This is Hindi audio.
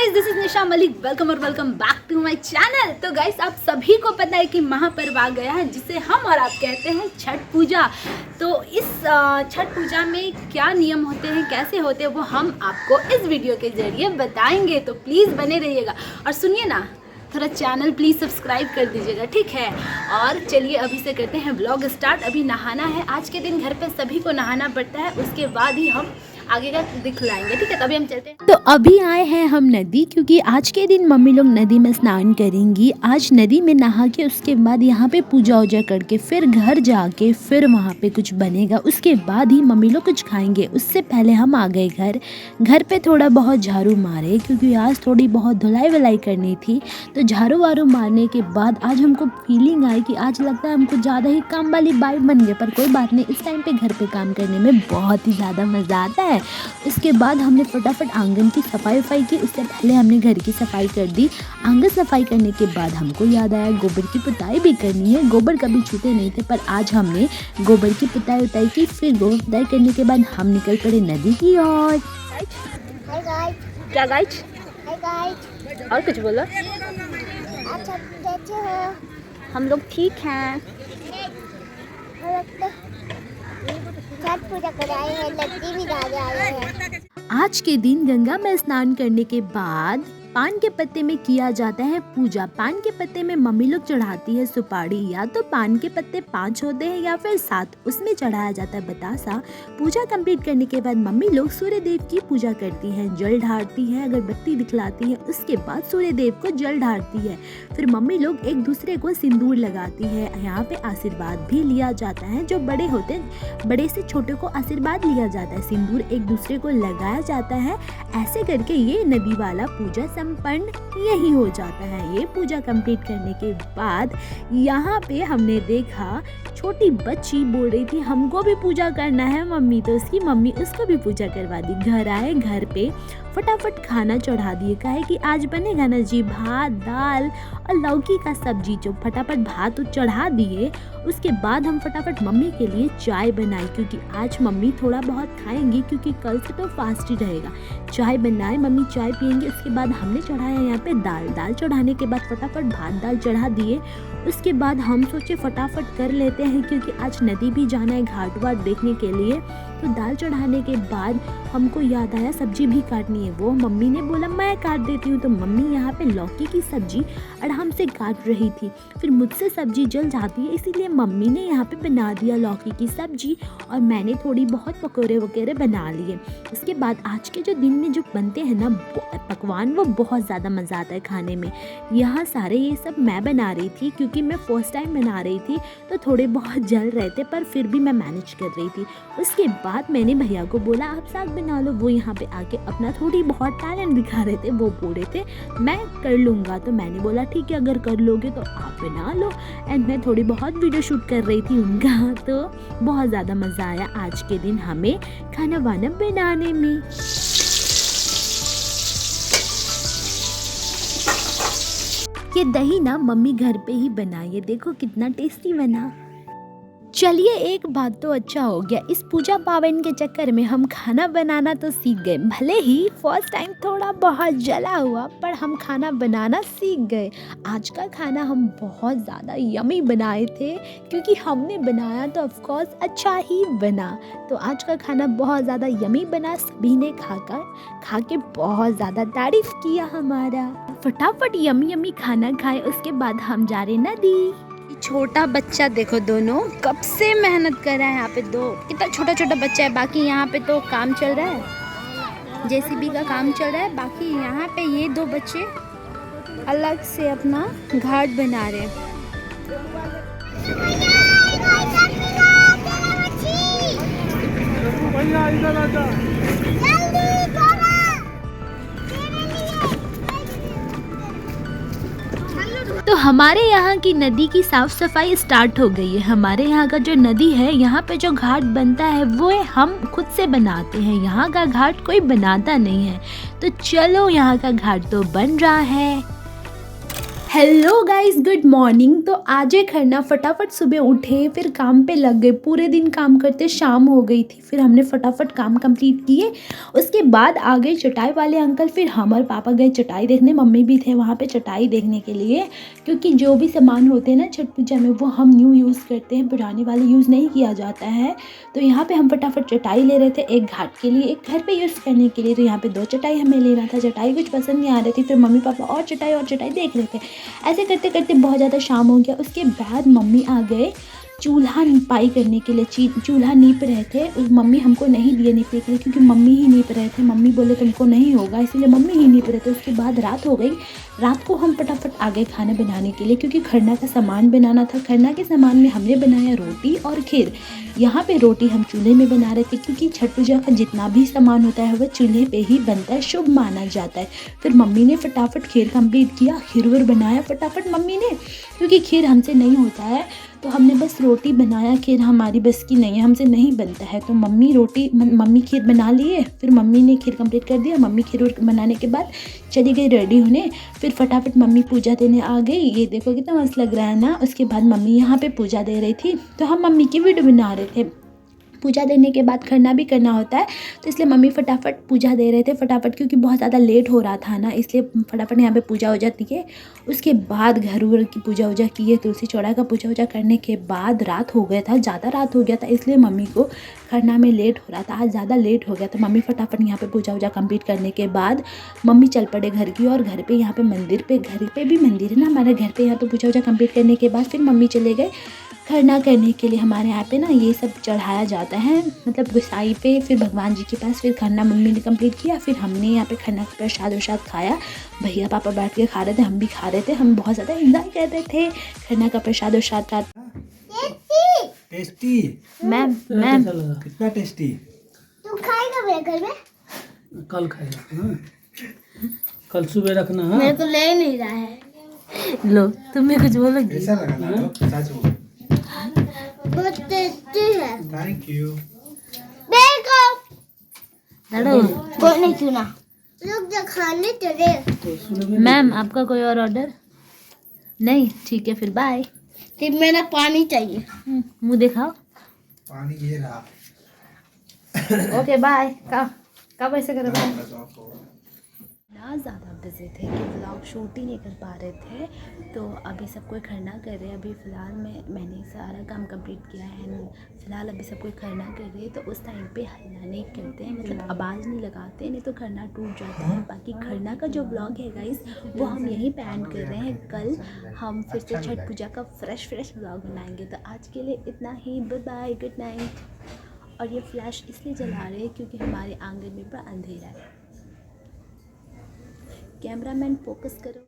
Guys, this is Nisha Malik. Welcome back to my channel. तो गाइस, आप सभी को पता है कि महापर्व आ गया है जिसे हम और आप कहते हैं छठ पूजा। तो इस छठ पूजा में क्या नियम होते हैं, कैसे होते हैं, वो हम आपको इस वीडियो के जरिए बताएंगे। तो प्लीज़ बने रहिएगा और सुनिए ना, थोड़ा चैनल प्लीज़ सब्सक्राइब कर दीजिएगा, ठीक है। और चलिए अभी से करते हैं व्लॉग स्टार्ट। अभी नहाना है, आज के दिन घर पे सभी को नहाना पड़ता है, उसके बाद ही हम आगे का दिखलाएंगे, ठीक है। तभी हम चलते हैं। तो अभी आए हैं हम नदी, क्योंकि आज के दिन मम्मी लोग नदी में स्नान करेंगी। आज नदी में नहा के उसके बाद यहाँ पे पूजा वूजा करके फिर घर जाके फिर वहाँ पे कुछ बनेगा, उसके बाद ही मम्मी लोग कुछ खाएंगे। उससे पहले हम आ गए घर पे थोड़ा बहुत झाड़ू मारे, क्योंकि आज थोड़ी बहुत धुलाई वलाई करनी थी। तो झाड़ू वारू मारने के बाद आज हमको फीलिंग आई कि आज लगता है हमको ज़्यादा ही काम वाली बाई बन गए, पर कोई बात नहीं, इस टाइम पे घर पे काम करने में बहुत ही ज़्यादा मज़ा आता है। उसके बाद हमने फटाफट आंगन की सफाई की। उससे पहले हमने घर की सफाई कर दी। आंगन सफाई करने के बाद हमको याद आया गोबर की पुताई भी करनी है। गोबर कभी छूते नहीं थे, पर आज हमने गोबर की पुताई की। फिर गोबर पुताई करने के बाद हम निकल पड़े नदी की ओर। क्या गाइज? और कुछ बोलो। हम लोग ठीक हैं। छठ पूजा कराए हैं, लड्डी भी डाले आए हैं। आज के दिन गंगा में स्नान करने के बाद पान के पत्ते में किया जाता है पूजा। पान के पत्ते में मम्मी लोग चढ़ाती है सुपारी। या तो पान के पत्ते 5 होते हैं या फिर 7, उसमें चढ़ाया जाता है बतासा। पूजा कंप्लीट करने के बाद मम्मी लोग सूर्य देव की पूजा करती है, जल ढारती है, अगरबत्ती दिखलाती है। उसके बाद सूर्य देव को जल ढारती है। फिर मम्मी लोग एक दूसरे को सिंदूर लगाती है। यहाँ पे आशीर्वाद भी लिया जाता है। जो बड़े होते हैं, बड़े से छोटे को आशीर्वाद लिया जाता है, सिंदूर एक दूसरे को लगाया जाता है। ऐसे करके ये नदी वाला पूजा संपन्न यही हो जाता है। ये पूजा कंप्लीट करने के बाद यहाँ पे हमने देखा छोटी बच्ची बोल रही थी हमको भी पूजा करना है मम्मी, तो उसकी मम्मी उसको भी पूजा करवा दी। घर आए, घर पे फटाफट खाना चढ़ा दिए। कहे कि आज बनेगा ना जी भात, दाल और लौकी का सब्जी। जो फटाफट भात चढ़ा दिए, उसके बाद हम फटाफट मम्मी के लिए चाय बनाई, क्योंकि आज मम्मी थोड़ा बहुत खाएंगी, क्योंकि कल से तो फास्ट ही रहेगा। चाय बनाए, मम्मी चाय पियेंगे। उसके बाद हमने चढ़ाया यहाँ पे दाल चढ़ाने के बाद फटाफट भात दाल चढ़ा दिए। उसके बाद हम सोचे फटाफट कर लेते हैं, क्योंकि आज नदी भी जाना है घाट वाट देखने के लिए। तो दाल चढ़ाने के बाद हमको याद आया सब्जी भी काटनी है। वो मम्मी ने बोला मैं काट देती हूँ। तो मम्मी यहाँ पे लौकी की सब्जी आराम से काट रही थी। फिर मुझसे सब्जी जल जाती है, इसीलिए मम्मी ने यहाँ पे बना दिया लौकी की सब्जी, और मैंने थोड़ी बहुत पकौड़े वगैरह बना लिए। उसके बाद आज के जो दिन में जो बनते हैं ना पकवान, वो बहुत ज़्यादा मज़ा आता है खाने में। यहाँ सारे ये सब मैं बना रही थी, क्योंकि मैं फर्स्ट टाइम बना रही थी, तो थोड़े बहुत जल रहे थे, पर फिर भी मैं मैनेज कर रही थी। उसके बाद मैंने भैया को बोला आप साग बना लो। वो यहाँ पे आके अपना थोड़ी बहुत टैलेंट दिखा रहे थे। वो बोल रहे थे मैं कर लूँगा, तो मैंने बोला ठीक है, अगर कर लोगे तो आप बना लो। एंड मैं थोड़ी बहुत वीडियो शूट कर रही थी उनका। तो बहुत ज़्यादा मज़ा आया आज के दिन हमें खाना वाना बनाने में। ये दही ना मम्मी घर पे ही बनाई है, देखो कितना टेस्टी बना। चलिए, एक बात तो अच्छा हो गया, इस पूजा पावन के चक्कर में हम खाना बनाना तो सीख गए। भले ही फर्स्ट टाइम थोड़ा बहुत जला हुआ, पर हम खाना बनाना सीख गए। आज का खाना हम बहुत ज़्यादा यमी बनाए थे, क्योंकि हमने बनाया तो ऑफ कोर्स अच्छा ही बना। तो आज का खाना बहुत ज़्यादा यमी बना। सभी ने खा के बहुत ज़्यादा तारीफ किया हमारा। फटाफट यमी खाना खाए। उसके बाद हम जा रहे नदी। छोटा बच्चा देखो, दोनों कब से मेहनत कर रहा है। यहाँ पे दो कितना छोटा बच्चा है। बाकी यहाँ पे तो काम चल रहा है, जेसीबी का काम चल रहा है। बाकी यहाँ पे ये 2 बच्चे अलग से अपना घाट बना रहे हैं। तो हमारे यहाँ की नदी की साफ सफाई स्टार्ट हो गई है। हमारे यहाँ का जो नदी है, यहाँ पे जो घाट बनता है वो हम खुद से बनाते हैं। यहाँ का घाट कोई बनाता नहीं है। तो चलो, यहाँ का घाट तो बन रहा है। Hello guys, good morning. तो आज है खरना, फटाफट सुबह उठे, फिर काम पे लग गए। पूरे दिन काम करते शाम हो गई थी, फिर हमने फटाफट काम कंप्लीट किए। उसके बाद आ गए चटाई वाले अंकल, फिर हम और पापा गए चटाई देखने। मम्मी भी थे वहाँ पे चटाई देखने के लिए, क्योंकि जो भी सामान होते हैं ना छठ पूजा में वो हम न्यू यूज़ करते हैं, पुराने वाले यूज़ नहीं किया जाता है। तो यहाँ पे हम फटाफट चटाई ले रहे थे, एक घाट के लिए, एक घर पे यूज़ करने के लिए। तो यहाँ पे 2 चटाई हमें लेना था। चटाई कुछ पसंद नहीं आ रही थी, फिर मम्मी पापा और चटाई देख रहे थे। ऐसे करते करते बहुत ज़्यादा शाम हो गया। उसके बाद मम्मी आ गए चूल्हा निपाई करने के लिए। चूल्हा नीप रहे थे। उस मम्मी हमको नहीं दिए नीपने के लिए, क्योंकि मम्मी ही नीप रहे थे। मम्मी बोले तुमको नहीं होगा, इसीलिए मम्मी ही नीप रहे थे। उसके बाद रात हो गई। रात को हम फटाफट आ गए खाना बनाने के लिए, क्योंकि खरना का सामान बनाना था। खरना के सामान में हमने बनाया रोटी और खीर। यहाँ पे रोटी हम चूल्हे में बना रहे थे, क्योंकि छठ पूजा का जितना भी सामान होता है वह चूल्हे पे ही बनता है, शुभ माना जाता है। फिर मम्मी ने फटाफट खीर कंप्लीट किया, खीर वर बनाया फटाफट मम्मी ने, क्योंकि खीर हमसे नहीं होता है। तो हमने बस रोटी बनाया, खीर हमारी बस की नहीं है, हमसे नहीं बनता है। तो मम्मी खीर बना लिए, फिर मम्मी ने खीर कंप्लीट कर दिया। मम्मी खीर बनाने के बाद चली गई रेडी होने। फिर फटाफट मम्मी पूजा देने आ गई। ये देखो कितना मस्त लग रहा है ना। उसके बाद मम्मी यहाँ पे पूजा दे रही थी, तो हम मम्मी की वीडियो बना रहे थे। पूजा देने के बाद खरना भी करना होता है, तो इसलिए मम्मी फटाफट पूजा दे रहे थे फटाफट, क्योंकि बहुत ज़्यादा लेट हो रहा था ना, इसलिए फटाफट यहाँ पे पूजा हो जाती है। उसके बाद घर वर की पूजा वूजा किए, तुलसी चौड़ा का पूजा वूजा करने के बाद रात हो गया था, ज़्यादा रात हो गया था, इसलिए मम्मी को खरना में लेट हो रहा था। आज ज़्यादा लेट हो गया था। मम्मी फटाफट यहाँ पे पूजा वूजा कंप्लीट करने के बाद मम्मी चल पड़े घर की और घर पे यहाँ पे मंदिर पे, घर पे भी मंदिर है ना हमारे घर पे। यहाँ पे पूजा वूजा कंप्लीट करने के बाद फिर मम्मी चले गए खरना करने के लिए। हमारे यहाँ पे ना ये सब चढ़ाया जाता है, मतलब गोसाई पे, फिर भगवान जी के पास। फिर खरना मम्मी ने कंप्लीट किया। फिर हमने यहाँ पे खरना का प्रसाद वरसाद खाया। भैया पापा बैठ के खा रहे थे, हम भी खा रहे थे। हम बहुत ज़्यादा एंजॉय कर रहे थे खरना का प्रसाद वरसाद। टेस्टी मैम कितना टेस्टी। तू खाएगा मेरे घर में? कल खाएगा। कल सुबह रखना। हाँ मेरे को ले नहीं रहा है। लो, तुम्हें कुछ बोलोगी? कैसा लगा ना? सच बोल। बहुत टेस्टी है। Thank you. देखो लड़ो। कोई नहीं सुना। लोग जो खाने चले। मैम आपका कोई और ऑर्डर नहीं? ठीक है फिर बाय। फिर मेरा पानी चाहिए। मुँह दिखाओ। पानी ये रहा। Okay bye. कब ऐसे करो बाय। ना ज़्यादा बिजी थे कि व्लॉग शूट ही नहीं कर पा रहे थे। तो अभी सब कोई खरना कर रहे हैं। अभी फ़िलहाल मैंने सारा काम कंप्लीट किया है। फ़िलहाल अभी सब कोई खरना कर रहे हैं, तो उस टाइम पे हल्ला नहीं करते हैं, मतलब आवाज़ नहीं लगाते, नहीं तो खरना टूट जाता है। बाकी खरना का जो व्लॉग है गाइस, वो हम यहीं पे एंड कर रहे हैं। कल हम फिर से छठ पूजा का फ्रेश व्लॉग बनाएंगे। तो आज के लिए इतना ही। Bye bye, good night. और ये फ्लैश इसलिए जला रहे हैं क्योंकि हमारे आंगन में बड़ा अंधेरा है। कैमरामैन फोकस करो।